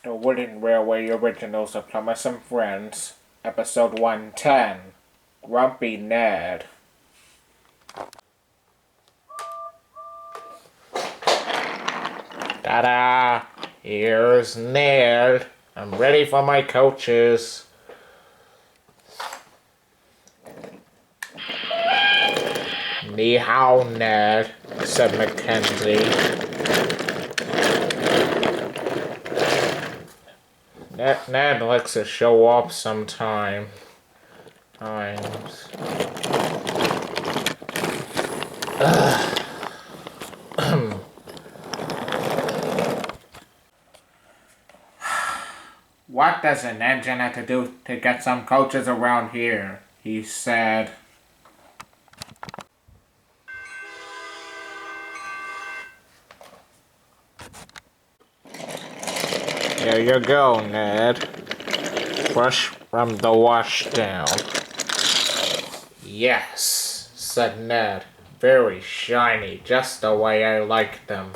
The Wooden Railway Originals of Plumbers and Friends, Episode 110, Grumpy Ned. Ta-da! Here's Ned. I'm ready for my coaches. Ni hao, Ned, said Mackenzie. Ned likes to show off sometimes. What does an engine have to do to get some coaches around here? He said. Here you go, Ned. Fresh from the washdown. Yes, said Ned. Very shiny, just the way I like them.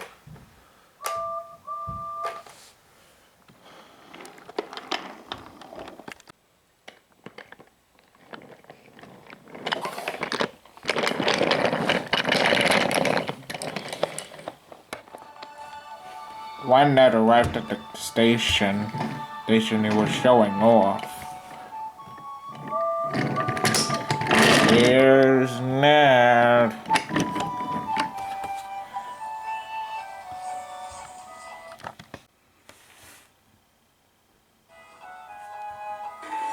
When Ned arrived at the station he was showing off. Here's Ned.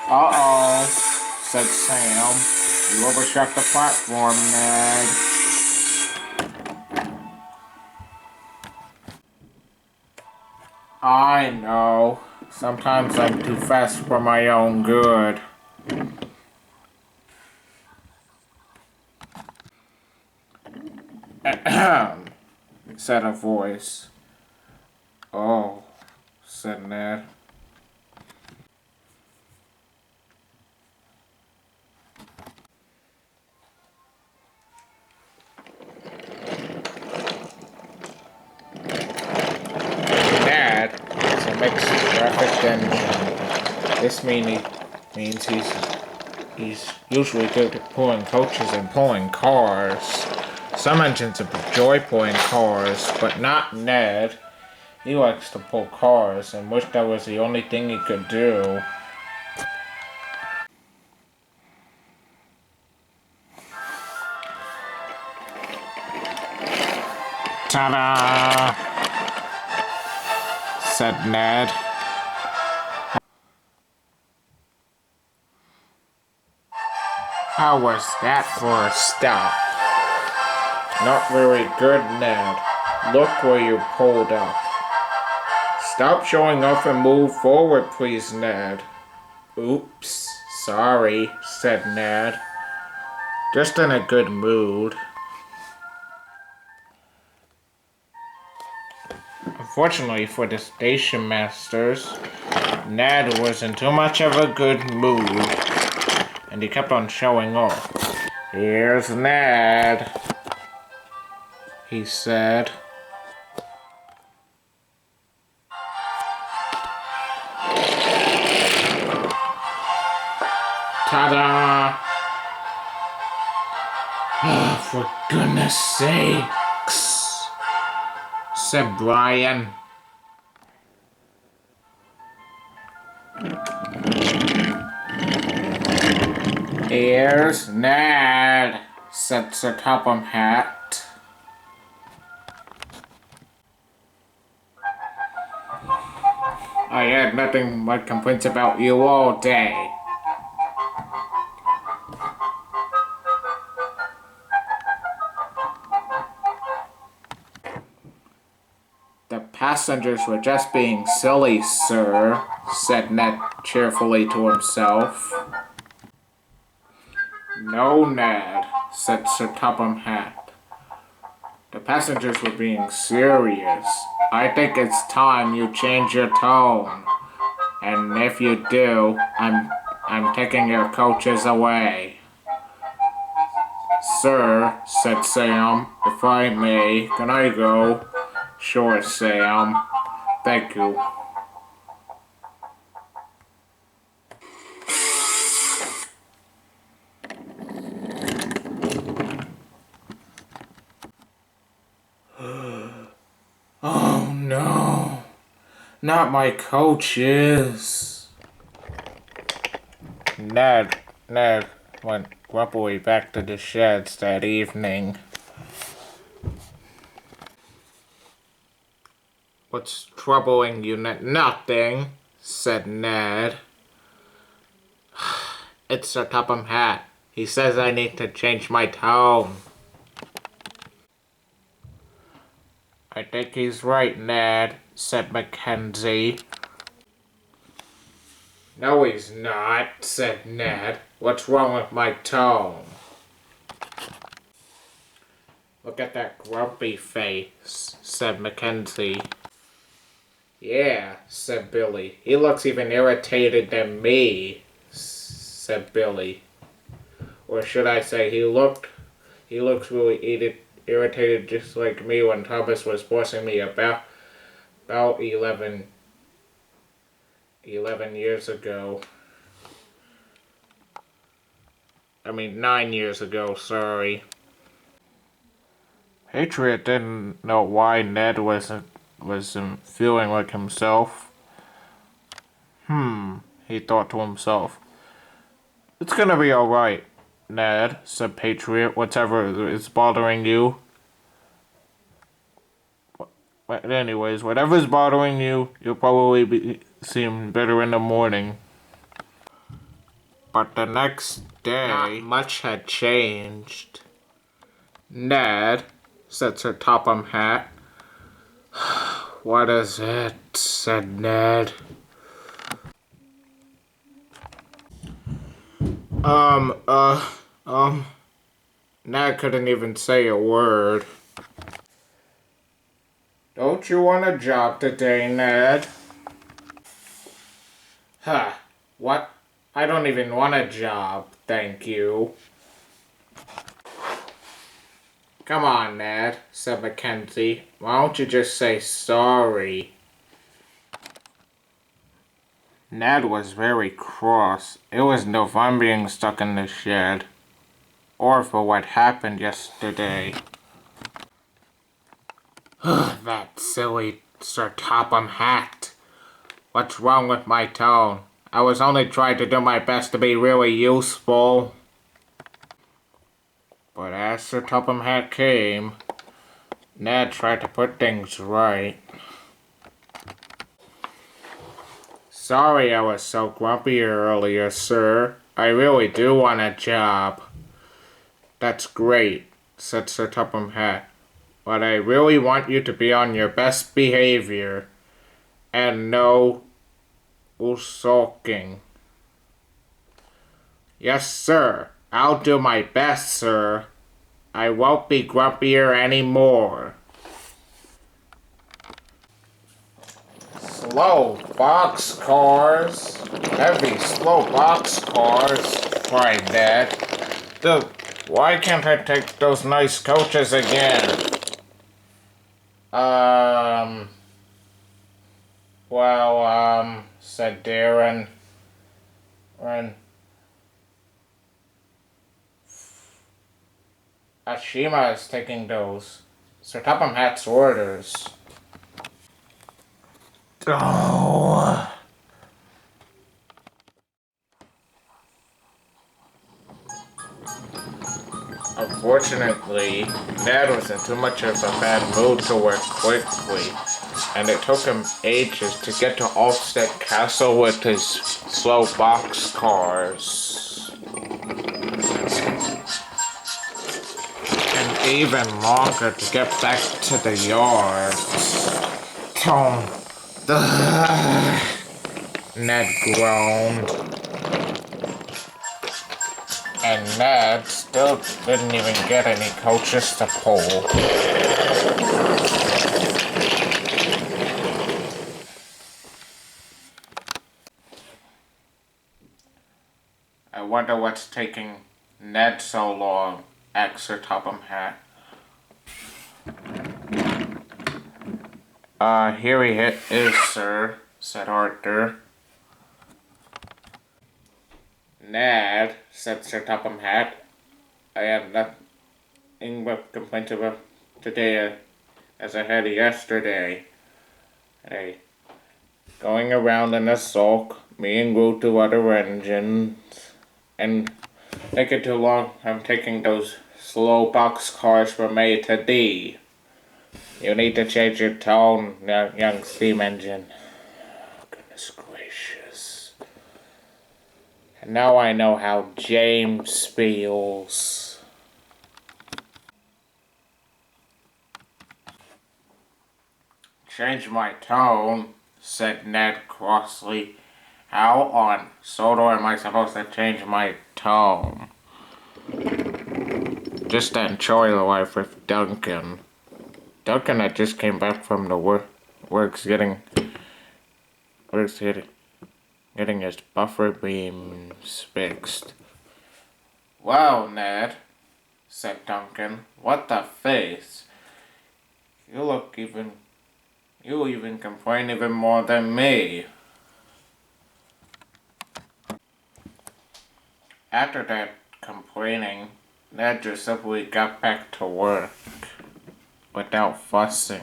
Uh-oh, said Sam. You overshot the platform, Ned. I know. Sometimes I'm too fast for my own good. Ahem, said a voice. Oh, said Ned. Ned is a mixed graphic engine. This means he's usually good at pulling coaches and pulling cars. Some engines enjoy pulling cars, but not Ned. He likes to pull cars and wish that was the only thing he could do. Ta-da! Said Ned. How was that for a stop? Not very good, Ned. Look where you pulled up. Stop showing off and move forward, please, Ned. Oops, sorry, said Ned. Just in a good mood. Unfortunately for the station masters, Ned was in too much of a good mood, and he kept on showing off. Here's Ned, he said. Ta-da! Oh, for goodness sakes, said Brian. Here's Ned, said Sir Topham Hatt. I had nothing but complaints about you all day. The passengers were just being silly, sir, said Ned cheerfully to himself. No, Ned, said Sir Topham Hatt. The passengers were being serious. I think it's time you change your tone. And if you do, I'm taking your coaches away. Sir, said Sam, if I may, can I go? Sure, Sam. Thank you. Not my coaches. Ned went grumpily back to the sheds that evening. What's troubling you, Ned? Nothing, said Ned. It's Sir Topham Hatt. He says I need to change my tone. I think he's right, Ned, said Mackenzie. No, he's not, said Ned. What's wrong with my tone? Look at that grumpy face, said Mackenzie. Yeah, said Billy. He looks even irritated than me, said Billy. Or should I say he looks really irritated just like me when Thomas was bossing me about 11 years ago. I mean 9 years ago, sorry. Patriot didn't know why Ned wasn't feeling like himself. He thought to himself. It's gonna be alright, Ned, said Patriot, whatever is bothering you. But anyways, whatever's bothering you, you'll probably seem better in the morning. But the next day, not much had changed. Ned, said Sir Topham Hatt. What is it? Said Ned. Ned couldn't even say a word. Don't you want a job today, Ned? Huh, what? I don't even want a job, thank you. Come on, Ned, said Mackenzie. Why don't you just say sorry? Ned was very cross. It was no fun being stuck in the shed. Or for what happened yesterday. That silly Sir Topham Hatt. What's wrong with my tone? I was only trying to do my best to be really useful. But as Sir Topham Hatt came, Ned tried to put things right. Sorry I was so grumpy earlier, sir. I really do want a job. That's great, said Sir Topham Hatt. But I really want you to be on your best behavior. And no sulking. Yes, sir. I'll do my best, sir. I won't be grumpier anymore. Slow boxcars. Heavy, slow boxcars, cried Ned. Why can't I take those nice coaches again? Said Darren. Ashima is taking those. Sir Topham Hatt's orders. Oh. Unfortunately, Ned was in too much of a bad mood to work quickly, and it took him ages to get to Ulfstead Castle with his slow boxcars. And even longer to get back to the yard. Ned groaned. And Ned still didn't even get any coaches to pull. I wonder what's taking Ned so long, asked Sir Topham Hatt. Here he is, sir, said Arthur. Ned, said Sir Topham Hatt, I have nothing but complaints about today as I had yesterday. going around in a sulk. Me and Groot do other engines. And take it too long. I'm taking those slow box cars from A to D. You need to change your tone, young steam engine. Goodness gracious. And now I know how James feels. Change my tone, said Ned crossly. How on Sodor am I supposed to change my tone? Just enjoy the life with Duncan. Duncan had just came back from the works getting his buffer beams fixed. Wow, Ned, said Duncan. What the face? You even complain even more than me. After that complaining, Ned just simply got back to work without fussing.